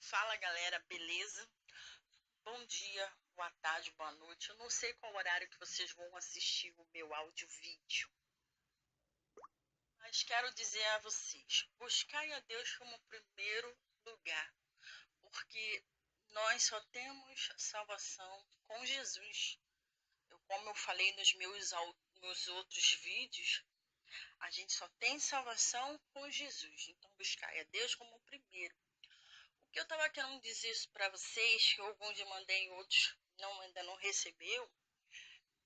Fala galera, beleza? Bom dia, boa tarde, boa noite. Eu não sei qual horário que vocês vão assistir o meu áudio-vídeo, mas quero dizer a vocês: buscai a Deus como primeiro lugar, porque nós só temos salvação com Jesus. Como eu falei nos outros vídeos, a gente só tem salvação com Jesus. Então, buscai a Deus como primeiro. O que eu estava querendo dizer isso para vocês, que alguns eu mandei, outros ainda não recebeu,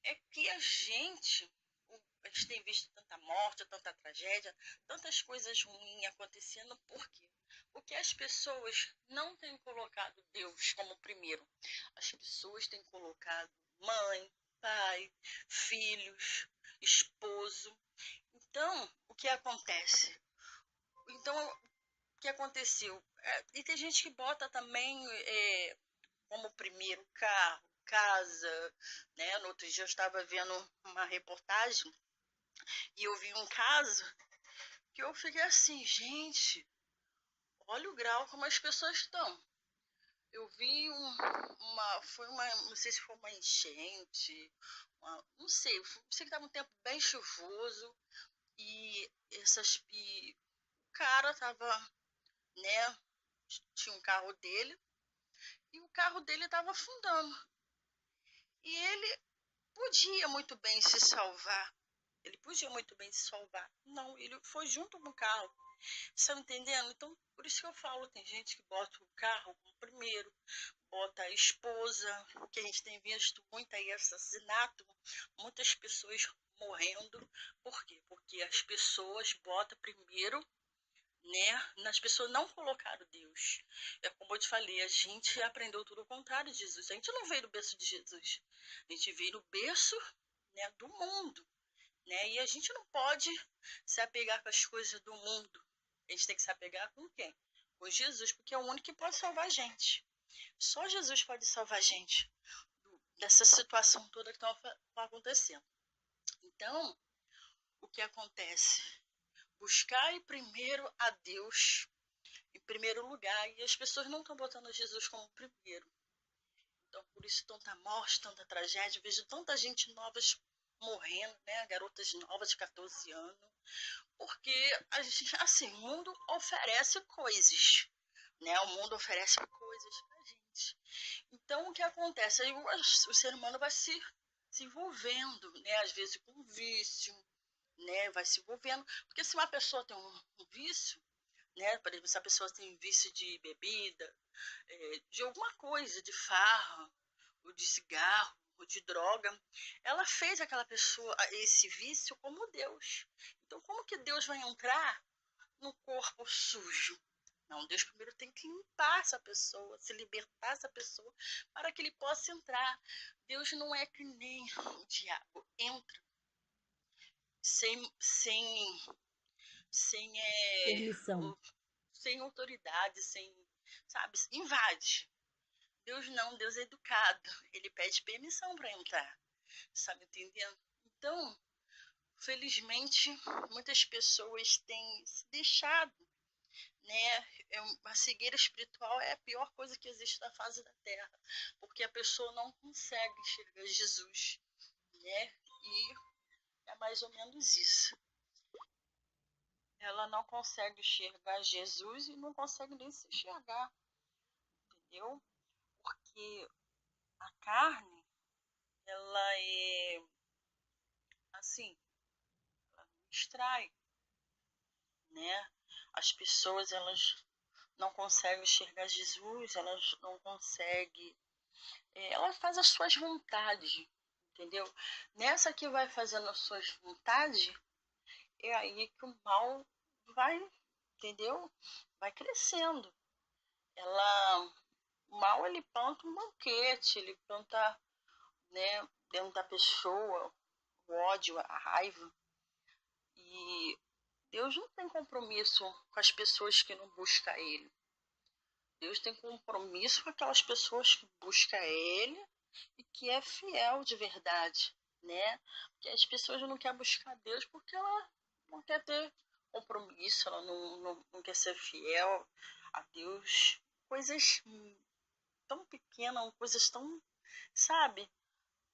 é que a gente tem visto tanta morte, tanta tragédia, tantas coisas ruins acontecendo. Por quê? Porque as pessoas não têm colocado Deus como primeiro. As pessoas têm colocado mãe, pai, filhos, esposo. Então, o que acontece? Então, o que aconteceu? E tem gente que bota também como primeiro carro, casa, né? No outro dia eu estava vendo uma reportagem e eu vi um caso que eu fiquei assim, gente, olha o grau como as pessoas estão. Eu vi não sei se foi uma enchente, não sei que estava um tempo bem chuvoso e o cara tava, né, tinha um carro dele e o carro dele estava afundando. E ele podia muito bem se salvar. Ele podia muito bem se salvar. Não, ele foi junto com o carro. Você tá entendendo? Então, por isso que eu falo, tem gente que bota o carro como primeiro, bota a esposa, que a gente tem visto muito aí assassinato, muitas pessoas morrendo. Por quê? Porque as pessoas botam primeiro, né? As pessoas não colocaram Deus. É como eu te falei, a gente aprendeu tudo ao contrário de Jesus. A gente não veio do berço de Jesus. A gente veio do berço, né, do mundo, né? E a gente não pode se apegar com as coisas do mundo. A gente tem que se apegar com quem? Com Jesus, porque é o único que pode salvar a gente. Só Jesus pode salvar a gente dessa situação toda que está acontecendo. Então, o que acontece? Buscai primeiro a Deus em primeiro lugar, e as pessoas não estão botando Jesus como primeiro. Então, por isso, tanta morte, tanta tragédia. Vejo tanta gente nova morrendo, né? Garotas novas de 14 anos. Porque, assim, o mundo oferece coisas, né? O mundo oferece coisas pra gente. Então, o que acontece? Aí o ser humano vai se envolvendo, né? Às vezes com vício, né? Vai se envolvendo. Porque se uma pessoa tem um vício, né? Por exemplo, se a pessoa tem vício de bebida, de alguma coisa, de farra, ou de cigarro, ou de droga, ela fez aquela pessoa esse vício como Deus. Então, como que Deus vai entrar no corpo sujo? Não, Deus primeiro tem que limpar essa pessoa, se libertar essa pessoa, para que ele possa entrar. Deus não é que nem o diabo, entra sem, sem, Permissão. sem autoridade, sem, sabe, invade. Deus não, Deus é educado. Ele pede permissão para entrar. Sabe entendendo? Então, felizmente, muitas pessoas têm se deixado, né? A cegueira espiritual é a pior coisa que existe na face da terra, porque a pessoa não consegue enxergar Jesus, né? E é mais ou menos isso. Ela não consegue enxergar Jesus e não consegue nem se enxergar, entendeu? Porque a carne, ela é assim, ela distrai, né? As pessoas, elas não conseguem enxergar Jesus, elas não conseguem, elas fazem as suas vontades, entendeu? Nessa que vai fazendo as suas vontades, é aí que o mal vai, entendeu? Vai crescendo. Ela, o mal, ele planta um banquete, ele planta, né, dentro da pessoa, o ódio, a raiva. E Deus não tem compromisso com as pessoas que não buscam Ele. Deus tem compromisso com aquelas pessoas que buscam Ele e que é fiel de verdade, né? Porque as pessoas não querem buscar Deus porque ela não quer ter compromisso, ela não quer ser fiel a Deus, coisas tão pequenas, coisas tão, sabe?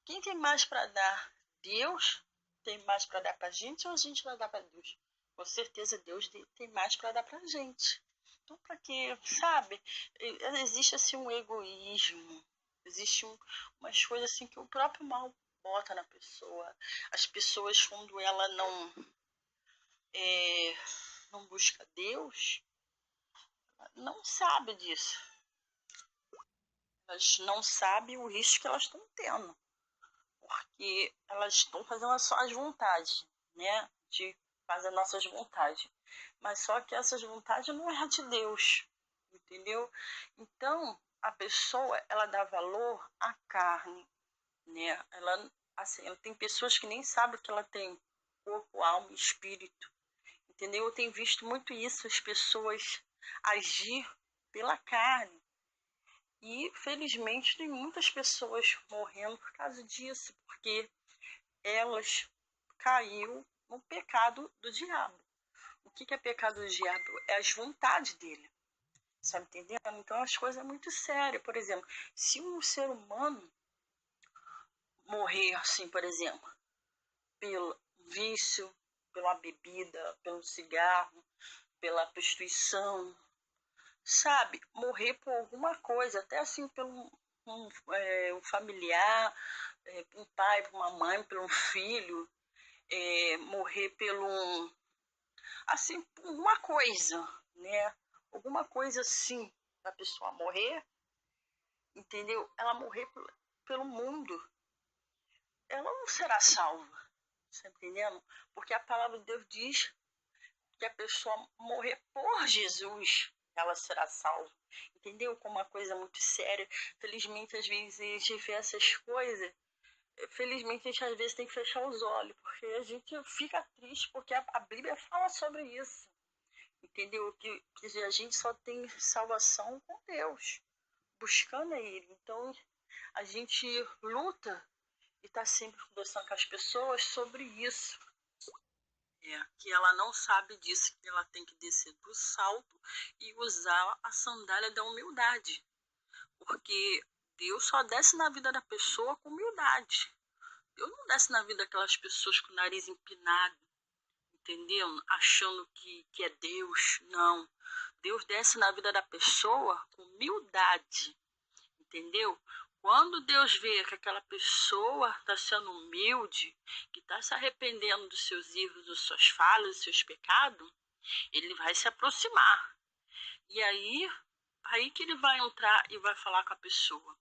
Quem tem mais para dar? Deus tem mais para dar para a gente ou a gente vai dar para Deus? Com certeza Deus tem mais para dar para a gente. Então, para que, sabe? Existe assim um egoísmo, existe umas coisas assim que o próprio mal bota na pessoa. As pessoas, quando ela não busca Deus, não sabe disso. Elas não sabem o risco que elas estão tendo, porque elas estão fazendo as suas vontades, né? De fazer nossas vontades. Mas só que essas vontades não é de Deus, entendeu? Então, a pessoa, ela dá valor à carne, né? Ela tem pessoas que nem sabem que ela tem corpo, alma e espírito, entendeu? Eu tenho visto muito isso, as pessoas agir pela carne. E, felizmente, tem muitas pessoas morrendo por causa disso, porque elas caiu no pecado do diabo. O que é pecado do diabo? É as vontades dele. Sabe entendendo? Então as coisas é muito sérias. Por exemplo, se um ser humano morrer assim, por exemplo, pelo vício, pela bebida, pelo cigarro, pela prostituição, sabe? Morrer por alguma coisa, até assim pelo um familiar, um pai, por uma mãe, por um filho, morrer pelo assim, por uma coisa, né? Alguma coisa assim, a pessoa morrer, entendeu? Ela morrer pelo mundo, ela não será salva, tá entendendo? Porque a palavra de Deus diz que a pessoa morrer por Jesus, ela será salva, entendeu? Como uma coisa muito séria. Felizmente, às vezes, a gente vê essas coisas, felizmente, a gente às vezes tem que fechar os olhos, porque a gente fica triste, porque a Bíblia fala sobre isso, entendeu? Que a gente só tem salvação com Deus, buscando a Ele. Então, a gente luta e está sempre conversando com as pessoas sobre isso. Que ela não sabe disso, que ela tem que descer do salto e usar a sandália da humildade. Porque Deus só desce na vida da pessoa com humildade. Deus não desce na vida daquelas pessoas com o nariz empinado, entendeu? Achando que é Deus. Não. Deus desce na vida da pessoa com humildade, entendeu? Quando Deus vê que aquela pessoa está sendo humilde, que está se arrependendo dos seus erros, das suas falhas, dos seus pecados, ele vai se aproximar. E aí que ele vai entrar e vai falar com a pessoa.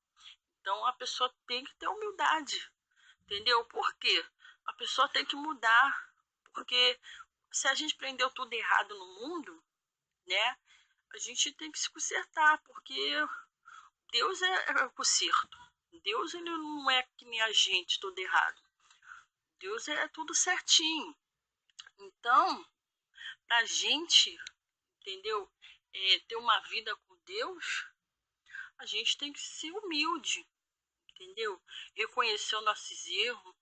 Então a pessoa tem que ter humildade, entendeu? Por quê? A pessoa tem que mudar, porque se a gente prendeu tudo errado no mundo, né? A gente tem que se consertar, porque Deus é o conserto. Deus, ele não é que nem a gente, todo errado. Deus é tudo certinho. Então, pra gente, entendeu? Ter uma vida com Deus, a gente tem que ser humilde, entendeu? Reconhecer os nossos erros,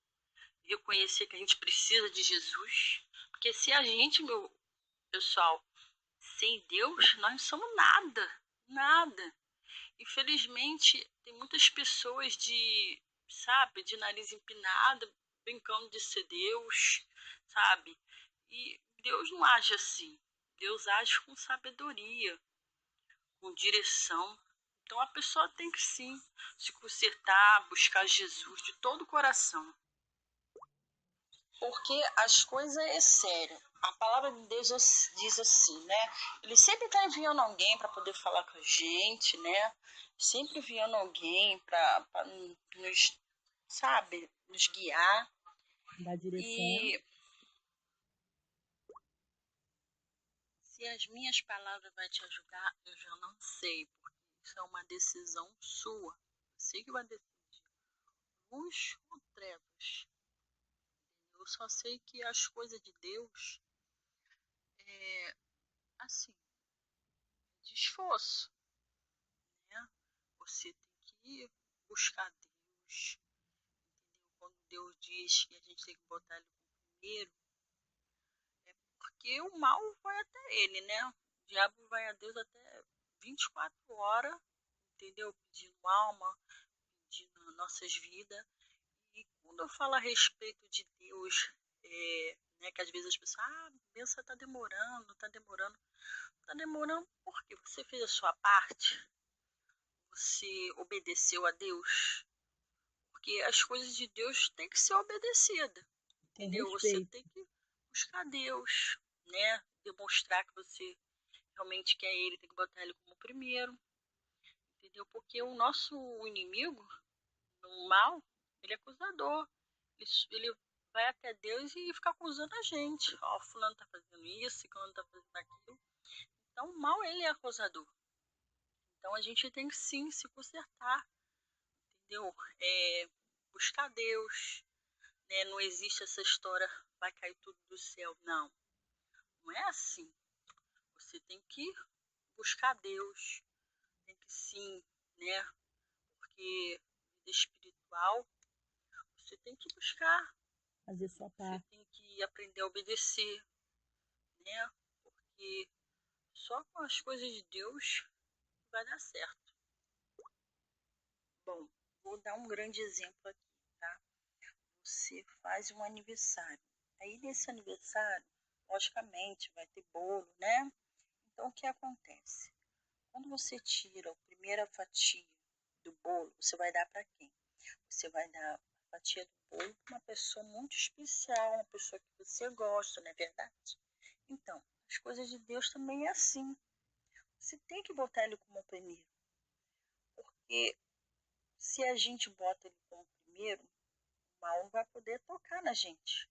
reconhecer que a gente precisa de Jesus. Porque se a gente, meu pessoal, sem Deus, nós não somos nada, nada. Infelizmente, tem muitas pessoas sabe, de nariz empinado, brincando de ser Deus, sabe? E Deus não age assim. Deus age com sabedoria, com direção. Então a pessoa tem que sim se consertar, buscar Jesus de todo o coração. Porque as coisas é sério. A palavra de Deus diz assim, né? Ele sempre está enviando alguém para poder falar com a gente, né? Sempre enviando alguém para nos, sabe, nos guiar. Da direção. E se as minhas palavras vão te ajudar, eu já não sei, porque isso é uma decisão sua. Você que vai decidir. Luz ou trevas? Eu só sei que as coisas de Deus é assim, de esforço, né? Você tem que buscar Deus, entendeu? Quando Deus diz que a gente tem que botar Ele primeiro, é porque o mal vai até Ele, né? O diabo vai a Deus até 24 horas, entendeu? Pedindo alma, pedindo nossas vidas. E quando eu falo a respeito de Deus, né, que às vezes as pessoas, a benção tá demorando, tá demorando. Tá demorando porque você fez a sua parte, você obedeceu a Deus. Porque as coisas de Deus têm que ser obedecidas, entendeu? Você tem que buscar Deus, né? Demonstrar que você realmente quer Ele, tem que botar Ele como primeiro, entendeu? Porque o nosso inimigo, o mal, ele é acusador. Ele vai até Deus e fica acusando a gente. Ó, fulano tá fazendo isso, fulano tá fazendo aquilo. Então, o mal, ele é acusador. Então, a gente tem que sim se consertar, entendeu? Buscar Deus, né? Não existe essa história, vai cair tudo do céu. Não, não é assim. Você tem que buscar Deus, tem que sim, né? Porque vida espiritual, você tem que buscar, fazer sua parte. Você tem que aprender a obedecer, né? Porque só com as coisas de Deus vai dar certo. Bom, vou dar um grande exemplo aqui, tá? Você faz um aniversário. Aí nesse aniversário, logicamente, vai ter bolo, né? Então o que acontece? Quando você tira a primeira fatia do bolo, você vai dar para quem? Você vai dar a fatia do bolo para uma pessoa muito especial, uma pessoa que você gosta, não é verdade? Então, as coisas de Deus também é assim. Você tem que botar ele como primeiro. Porque se a gente bota ele como primeiro, o mal não vai poder tocar na gente.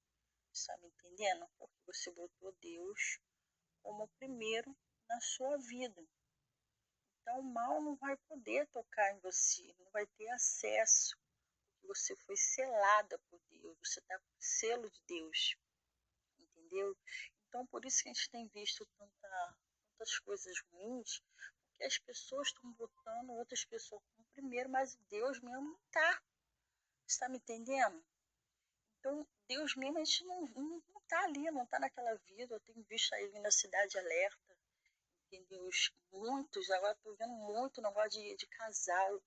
Está me entendendo? Porque você botou Deus como primeiro na sua vida. Então o mal não vai poder tocar em você, não vai ter acesso. Você foi selada por Deus, você está com o selo de Deus, entendeu? Então por isso que a gente tem visto tantas coisas ruins, porque as pessoas estão botando outras pessoas como primeiro, mas Deus mesmo não está. Está me entendendo? Então, Deus mesmo, a gente não tá ali, não tá naquela vida. Eu tenho visto aí na Cidade Alerta, entendeu? Muitos, agora tô vendo muito negócio de casal,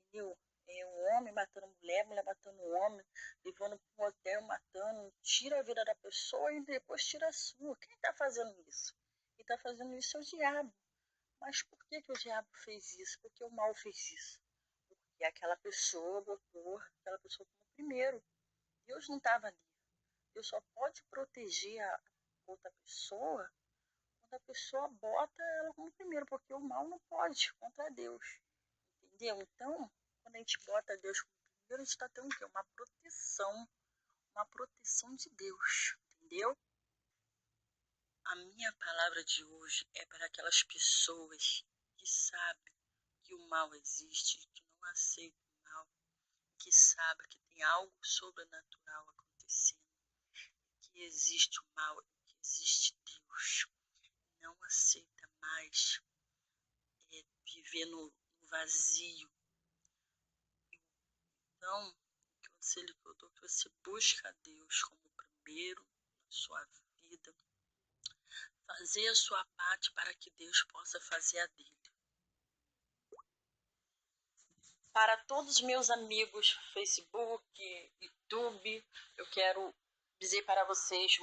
entendeu? Um homem matando mulher, mulher matando homem, levando para um hotel, matando, tira a vida da pessoa e depois tira a sua. Quem tá fazendo isso? Quem tá fazendo isso é o diabo. Mas por que o diabo fez isso? Porque o mal fez isso. Porque aquela pessoa botou aquela pessoa como primeiro. Deus não estava ali. Deus só pode proteger a outra pessoa quando a pessoa bota ela como primeiro, porque o mal não pode contra Deus. Entendeu? Então, quando a gente bota Deus como primeiro, a gente está tendo o quê? Uma proteção de Deus. Entendeu? A minha palavra de hoje é para aquelas pessoas que sabem que o mal existe, que não aceitam o mal, que sabem que tem algo sobrenatural acontecendo, que existe o mal, que existe Deus. Não aceita mais viver no vazio. Então, o conselho que eu dou é que você busque a Deus como primeiro na sua vida, fazer a sua parte para que Deus possa fazer a dele. Para todos os meus amigos Facebook, YouTube, eu quero dizer para vocês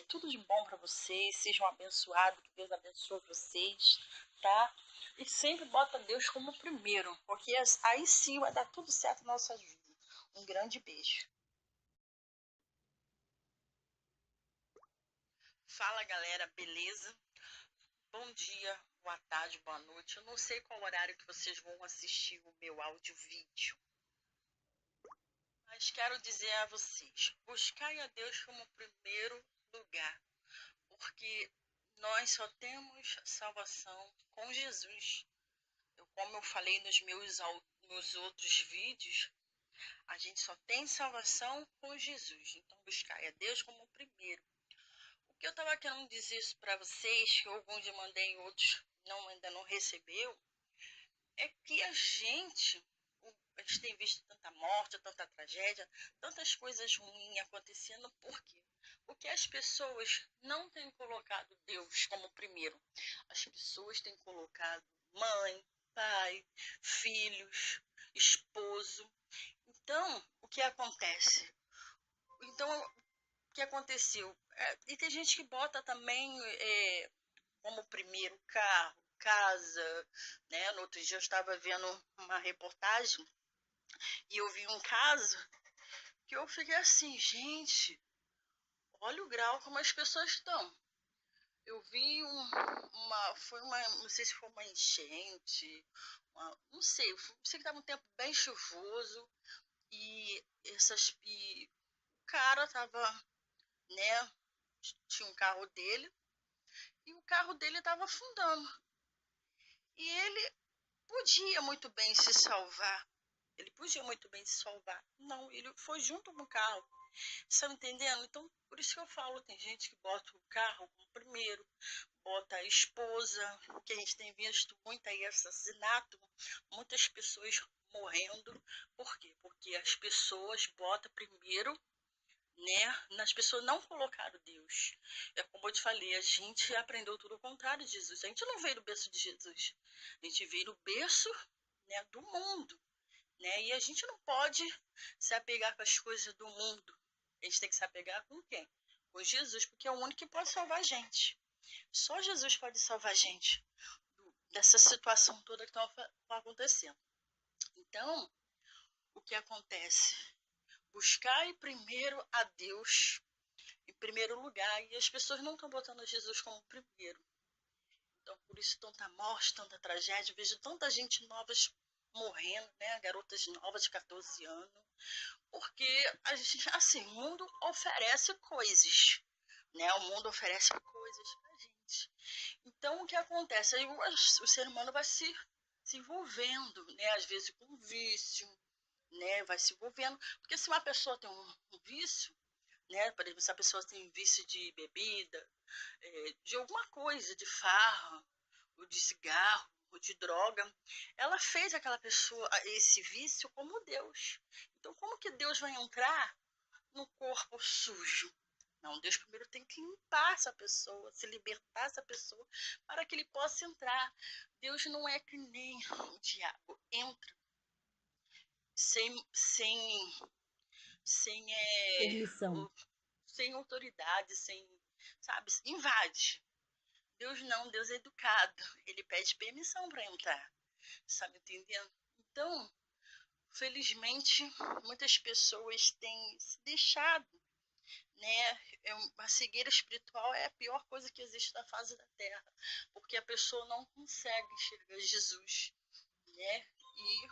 tudo de bom para vocês, sejam abençoados, que Deus abençoe vocês, tá? E sempre bota Deus como primeiro, porque aí sim vai dar tudo certo na nossa vida. Um grande beijo. Fala galera, beleza? Bom dia, boa tarde, boa noite. Eu não sei qual horário que vocês vão assistir o meu áudio-vídeo. Mas quero dizer a vocês, buscai a Deus como primeiro lugar, porque nós só temos salvação com Jesus. Como eu falei nos outros vídeos, a gente só tem salvação com Jesus. Então buscai a Deus como primeiro. O que eu estava querendo dizer isso para vocês, que alguns eu mandei, outros ainda não recebeu, é que a gente tem visto tanta morte, tanta tragédia, tantas coisas ruins acontecendo. Por quê? Porque as pessoas não têm colocado Deus como primeiro. As pessoas têm colocado mãe, pai, filhos, esposo. Então, o que acontece? Então, o que aconteceu? E tem gente que bota também como primeiro carro, casa, né? No outro dia eu estava vendo uma reportagem e eu vi um caso que eu fiquei assim, gente, olha o grau como as pessoas estão. Eu vi não sei se foi uma enchente, não sei, sei que estava um tempo bem chuvoso e o cara tava, né, tinha um carro dele e o carro dele estava afundando. E ele podia muito bem se salvar. Ele podia muito bem se salvar. Não, ele foi junto com o carro. Você tá entendendo? Então, por isso que eu falo, tem gente que bota o carro como primeiro, bota a esposa, que a gente tem visto muito aí assassinato, muitas pessoas morrendo. Por quê? Porque as pessoas botam primeiro, né? Nas pessoas não colocaram Deus. É como eu te falei, a gente aprendeu tudo o contrário de Jesus. A gente não veio do berço de Jesus. A gente veio do berço, né, do mundo, né? E a gente não pode se apegar com as coisas do mundo. A gente tem que se apegar com quem? Com Jesus, porque é o único que pode salvar a gente. Só Jesus pode salvar a gente dessa situação toda que está acontecendo. Então, o que acontece? Buscar primeiro a Deus em primeiro lugar, e as pessoas não estão botando Jesus como primeiro. Então, por isso, tanta morte, tanta tragédia. Eu vejo tanta gente nova morrendo, né? Garotas novas de 14 anos. Porque, assim, o mundo oferece coisas, né? O mundo oferece coisas pra gente. Então, o que acontece? Aí o ser humano vai se envolvendo, né? Às vezes com vício, né? Vai se envolvendo. Porque se uma pessoa tem um vício, né? Por exemplo, se a pessoa tem vício de bebida, de alguma coisa, de farra, ou de cigarro, ou de droga, ela fez aquela pessoa esse vício como Deus. Então, como que Deus vai entrar no corpo sujo? Não, Deus primeiro tem que limpar essa pessoa, se libertar essa pessoa, para que ele possa entrar. Deus não é que nem o diabo, entra sem, sem, Permissão. sem autoridade, sem, sabe, invade. Deus não, Deus é educado. Ele pede permissão para entrar. Sabe entendendo? Então, felizmente, muitas pessoas têm se deixado, né? A cegueira espiritual é a pior coisa que existe na face da terra, porque a pessoa não consegue enxergar Jesus, né? E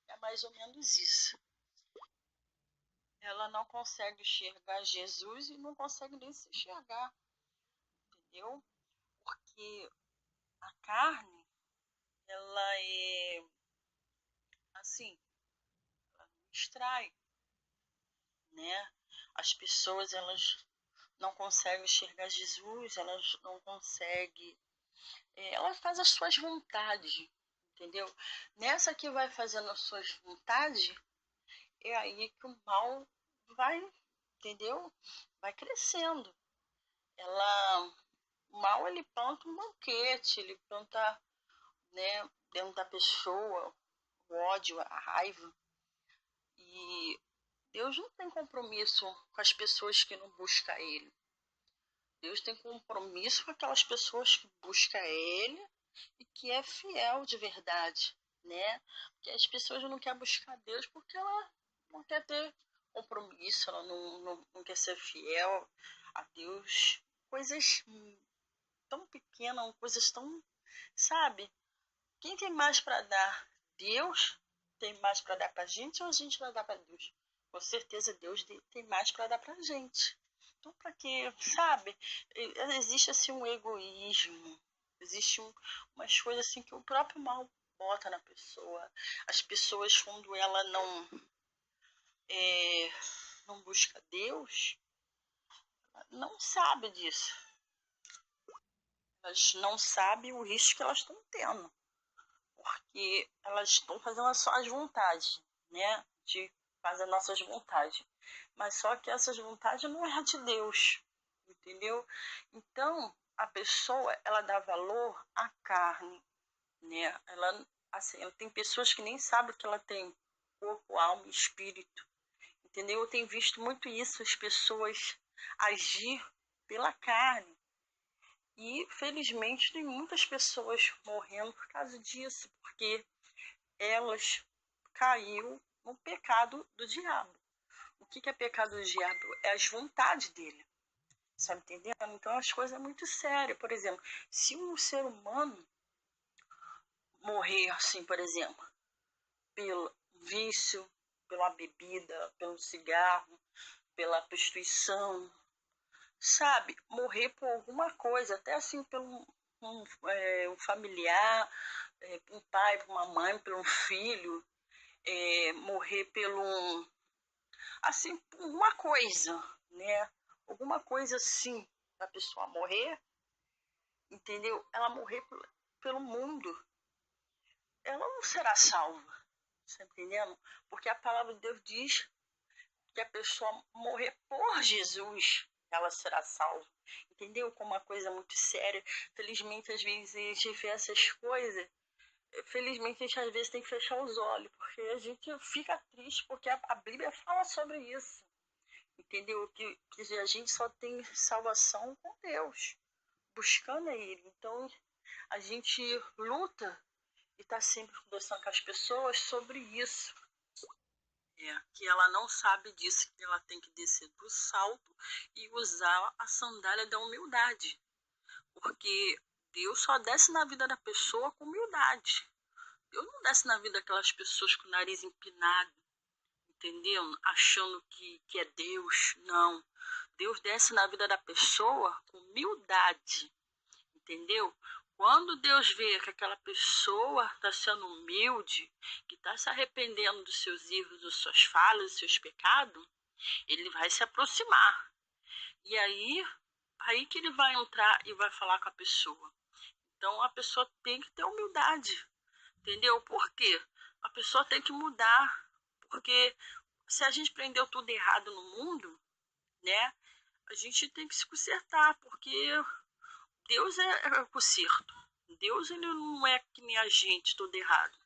é mais ou menos isso. Ela não consegue enxergar Jesus e não consegue nem se enxergar, entendeu? Porque a carne, ela é assim, ela distrai, né? As pessoas, elas não conseguem enxergar Jesus, elas não conseguem, ela faz as suas vontades, entendeu? Nessa que vai fazendo as suas vontades, é aí que o mal vai, entendeu? Vai crescendo. Ela, o mal, ele planta um banquete, ele planta, né, dentro da pessoa, o ódio, a raiva. E Deus não tem compromisso com as pessoas que não buscam Ele. Deus tem compromisso com aquelas pessoas que buscam Ele e que é fiel de verdade, né? Porque as pessoas não querem buscar Deus porque ela não quer ter compromisso, ela não quer ser fiel a Deus. Coisas tão pequenas, coisas tão, sabe? Quem tem mais para dar? Deus tem mais para dar para a gente ou a gente vai dar para Deus? Com certeza Deus tem mais para dar para a gente. Então, para que, sabe? Existe assim um egoísmo, existe umas coisas assim que o próprio mal bota na pessoa. As pessoas, quando ela é, não busca Deus, não sabe disso. Elas não sabem o risco que elas estão tendo. Porque elas estão fazendo as suas vontades, né? De faz as nossas vontades. Mas só que essas vontades não é de Deus, entendeu? Então, a pessoa, ela dá valor à carne, né? Ela tem pessoas que nem sabem que ela tem corpo, alma e espírito, entendeu? Eu tenho visto muito isso, as pessoas agir pela carne. E, felizmente, tem muitas pessoas morrendo por causa disso, porque elas caiu no pecado do diabo. O que é pecado do diabo? É as vontades dele. Sabe entendendo? Então as coisas é muito sérias. Por exemplo, se um ser humano morrer assim, por exemplo, pelo vício, pela bebida, pelo cigarro, pela prostituição, sabe? Morrer por alguma coisa, até assim pelo um familiar, um pai, por uma mãe, por um filho, morrer pelo assim, por uma coisa, né? Alguma coisa assim, a pessoa morrer, entendeu? Ela morrer pelo mundo, ela não será salva, tá entendendo? Porque a palavra de Deus diz que a pessoa morrer por Jesus, ela será salva, entendeu? Como uma coisa muito séria. Felizmente, às vezes, a gente vê essas coisas, felizmente, a gente às vezes tem que fechar os olhos, porque a gente fica triste, porque a Bíblia fala sobre isso, entendeu? Que a gente só tem salvação com Deus, buscando a Ele. Então, a gente luta e está sempre conversando com as pessoas sobre isso. Que ela não sabe disso, que ela tem que descer do salto e usar a sandália da humildade. Porque Deus só desce na vida da pessoa com humildade. Deus não desce na vida daquelas pessoas com o nariz empinado, entendeu? Achando que é Deus. Não. Deus desce na vida da pessoa com humildade, entendeu? Quando Deus vê que aquela pessoa está sendo humilde, que está se arrependendo dos seus erros, das suas falhas, dos seus pecados, ele vai se aproximar. E aí que ele vai entrar e vai falar com a pessoa. Então a pessoa tem que ter humildade, entendeu? Por quê? A pessoa tem que mudar, porque se a gente prendeu tudo errado no mundo, né? A gente tem que se consertar, porque Deus é o conserto. Deus ele não é que nem a gente, tudo errado.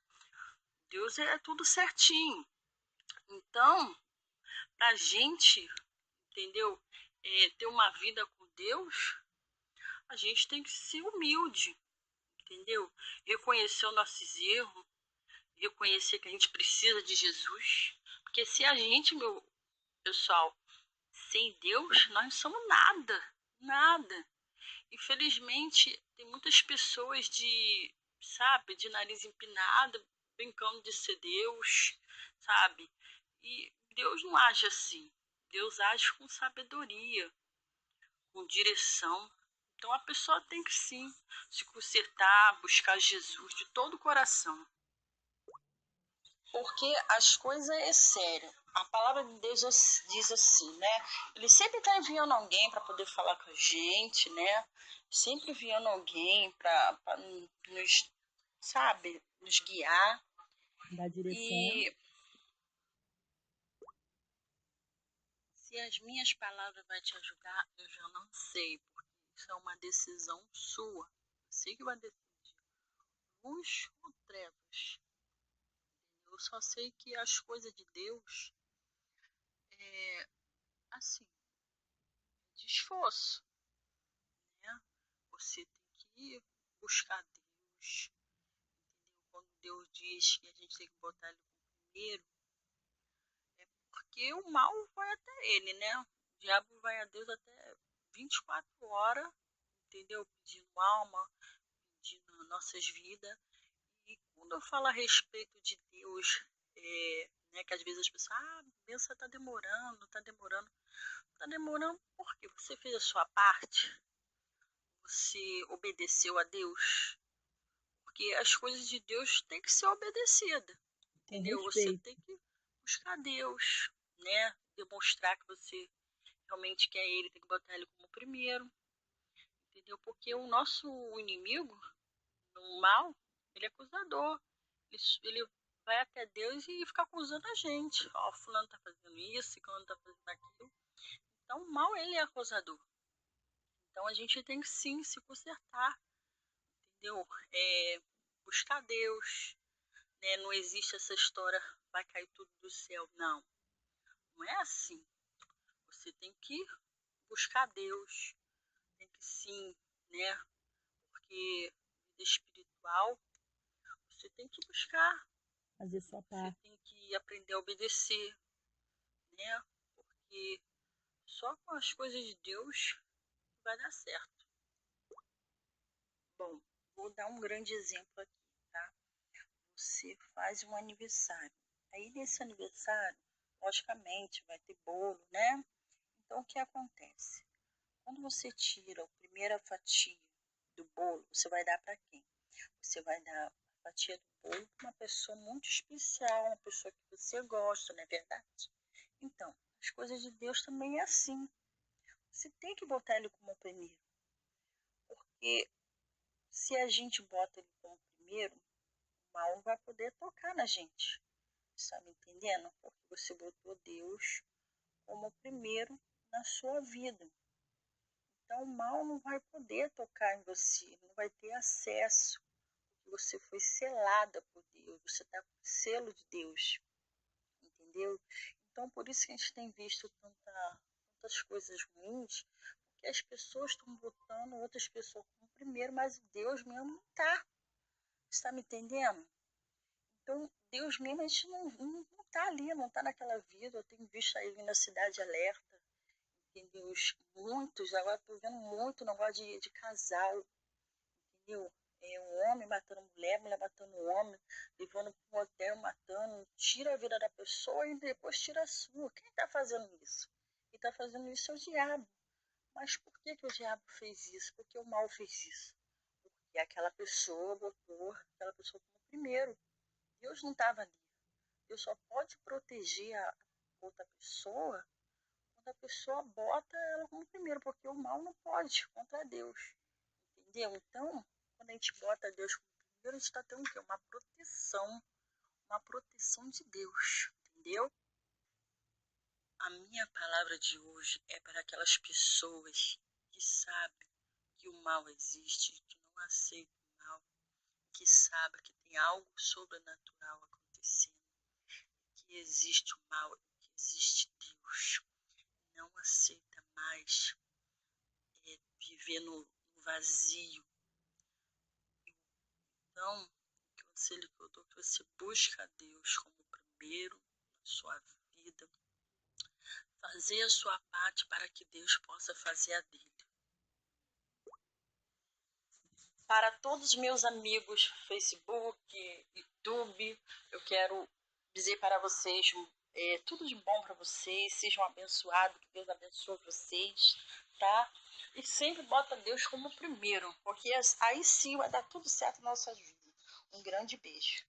Deus é tudo certinho. Então, pra gente, entendeu? Ter uma vida com Deus, a gente tem que ser humilde, entendeu? Reconhecer os nossos erros, reconhecer que a gente precisa de Jesus. Porque se a gente, meu pessoal, sem Deus, nós não somos nada, nada. Infelizmente, tem muitas pessoas sabe, de nariz empinado, brincando de ser Deus, sabe? E Deus não age assim. Deus age com sabedoria, com direção. Então a pessoa tem que sim se consertar, buscar Jesus de todo o coração. Porque as coisas é sério. A palavra de Deus diz assim, né? Ele sempre está enviando alguém para poder falar com a gente, né? Sempre enviando alguém para nos, sabe, nos guiar. Da direção. E se as minhas palavras vão te ajudar, eu já não sei, porque isso é uma decisão sua. Você que vai decidir. Luz ou trevas? Eu só sei que as coisas de Deus é assim, de esforço, né? Você tem que buscar Deus, entendeu? Quando Deus diz que a gente tem que botar Ele como primeiro, é porque o mal vai até Ele, né? O diabo vai a Deus até 24 horas, entendeu? Pedindo alma, pedindo nossas vidas. E quando eu falo a respeito de Deus, né, que às vezes as pessoas, a benção está demorando, está demorando. Está demorando porque você fez a sua parte, você obedeceu a Deus. Porque as coisas de Deus têm que ser obedecidas, entendeu? Você Respeito. tem que buscar Deus, né? Demonstrar que você realmente quer Ele, tem que botar Ele como primeiro, entendeu? Porque o nosso inimigo, o mal, ele é acusador. Ele vai até Deus e fica acusando a gente. Ó, fulano tá fazendo isso, ciclano tá fazendo aquilo. Então, o mal, ele é acusador. Então, a gente tem que sim se consertar, entendeu? Buscar Deus, né? Não existe essa história, vai cair tudo do céu. Não, não é assim. Você tem que buscar Deus, tem que sim, né? Porque vida espiritual, você tem que buscar, fazer sua parte. Você tem que aprender a obedecer, né? Porque só com as coisas de Deus vai dar certo. Bom, vou dar um grande exemplo aqui, tá? Você faz um aniversário. Aí nesse aniversário, logicamente, vai ter bolo, né? Então o que acontece? Quando você tira a primeira fatia do bolo, você vai dar para quem? Você vai dar a fatia do bolo para uma pessoa muito especial, uma pessoa que você gosta, não é verdade? Então, as coisas de Deus também é assim. Você tem que botar ele como primeiro. Porque se a gente bota ele como primeiro, o mal não vai poder tocar na gente. Está me entendendo? Porque você botou Deus como primeiro na sua vida. Então o mal não vai poder tocar em você, não vai ter acesso. Você foi selada por Deus, você está com o selo de Deus, entendeu? Então por isso que a gente tem visto tantas coisas ruins, porque as pessoas estão botando outras pessoas como primeiro, mas Deus mesmo não está. Está me entendendo? Então, Deus mesmo, a gente não tá ali, não tá naquela vida. Eu tenho visto aí na Cidade Alerta, entendeu? Muitos, agora tô vendo muito negócio de casal, entendeu? Um homem matando mulher, mulher matando homem, levando para um hotel, matando, tira a vida da pessoa e depois tira a sua. Quem tá fazendo isso? Quem tá fazendo isso é o diabo. Mas por que o diabo fez isso? Porque o mal fez isso. Porque aquela pessoa botou aquela pessoa como primeiro. Deus não estava ali. Deus só pode proteger a outra pessoa quando a pessoa bota ela como primeiro, porque o mal não pode contra Deus. Entendeu? Então, quando a gente bota Deus como primeiro, a gente está tendo o quê? Uma proteção de Deus. Entendeu? A minha palavra de hoje é para aquelas pessoas que sabem que o mal existe, que não aceitam o mal, que sabem que tem algo sobrenatural acontecendo, que existe o mal, que existe Deus. Não aceita mais viver no vazio. Então, o conselho que eu dou é que você busque a Deus como primeiro na sua vida, fazer a sua parte para que Deus possa fazer a dele. Para todos os meus amigos Facebook, YouTube, eu quero dizer para vocês tudo de bom para vocês, sejam abençoados, que Deus abençoe vocês, tá? E sempre bota Deus como primeiro, porque aí sim vai dar tudo certo na nossa vida. Um grande beijo.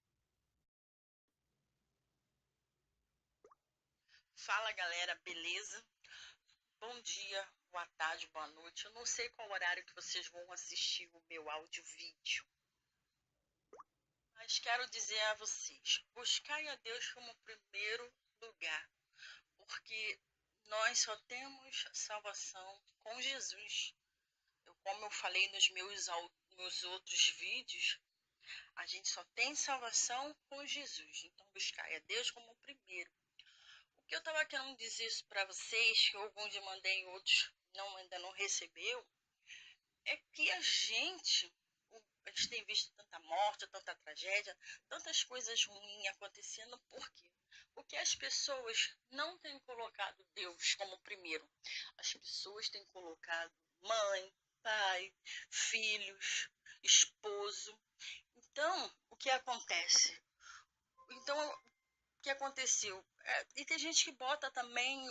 Fala galera, beleza? Bom dia, boa tarde, boa noite. Eu não sei qual horário que vocês vão assistir o meu áudio-vídeo, mas quero dizer a vocês, buscai a Deus como primeiro lugar, porque nós só temos salvação com Jesus. Como eu falei nos meus outros vídeos, a gente só tem salvação com Jesus. Então, buscai a Deus como primeiro. O que eu estava querendo dizer isso para vocês, que alguns eu mandei, outros ainda não recebeu, é que a gente tem visto tanta morte, tanta tragédia, tantas coisas ruins acontecendo. Por quê? Porque as pessoas não têm colocado Deus como primeiro. As pessoas têm colocado mãe, pai, filhos, esposo. Então, o que acontece? Então, o que aconteceu? E tem gente que bota também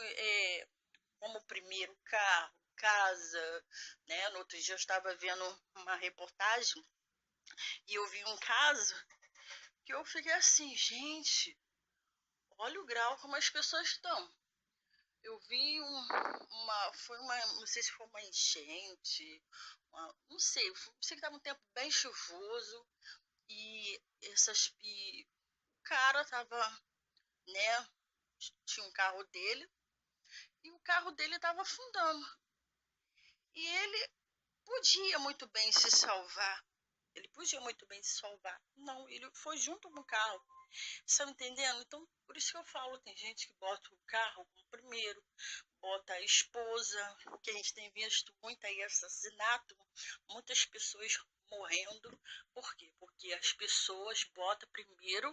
como primeiro carro, casa, né? No outro dia eu estava vendo uma reportagem e eu vi um caso que eu fiquei assim, gente, olha o grau como as pessoas estão. Eu vi não sei se foi uma enchente, não sei que estava um tempo bem chuvoso e cara tava, né, tinha um carro dele, e o carro dele tava afundando. E ele podia muito bem se salvar. Ele podia muito bem se salvar. Não, ele foi junto com o carro. Você tá entendendo? Então, por isso que eu falo, tem gente que bota o carro como primeiro, bota a esposa, que a gente tem visto muito aí assassinato, muitas pessoas morrendo. Por quê? Porque as pessoas botam primeiro,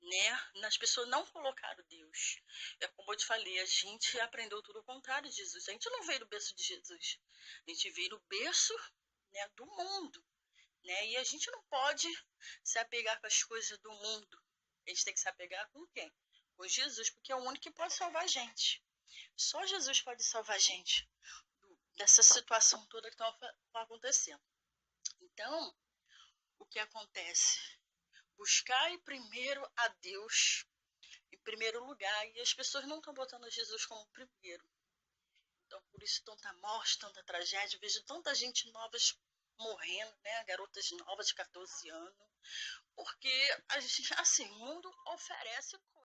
né? As pessoas não colocaram Deus. É como eu te falei, a gente aprendeu tudo ao contrário de Jesus. A gente não veio no berço de Jesus. A gente veio no berço, né, do mundo, né? E a gente não pode se apegar com as coisas do mundo. A gente tem que se apegar com quem? Com Jesus, porque é o único que pode salvar a gente. Só Jesus pode salvar a gente dessa situação toda que está acontecendo. Então, o que acontece? Buscar primeiro a Deus em primeiro lugar, e as pessoas não estão botando Jesus como primeiro. Então, por isso, tanta morte, tanta tragédia. Vejo tanta gente nova morrendo, né? Garotas novas de 14 anos. Porque, assim, o mundo oferece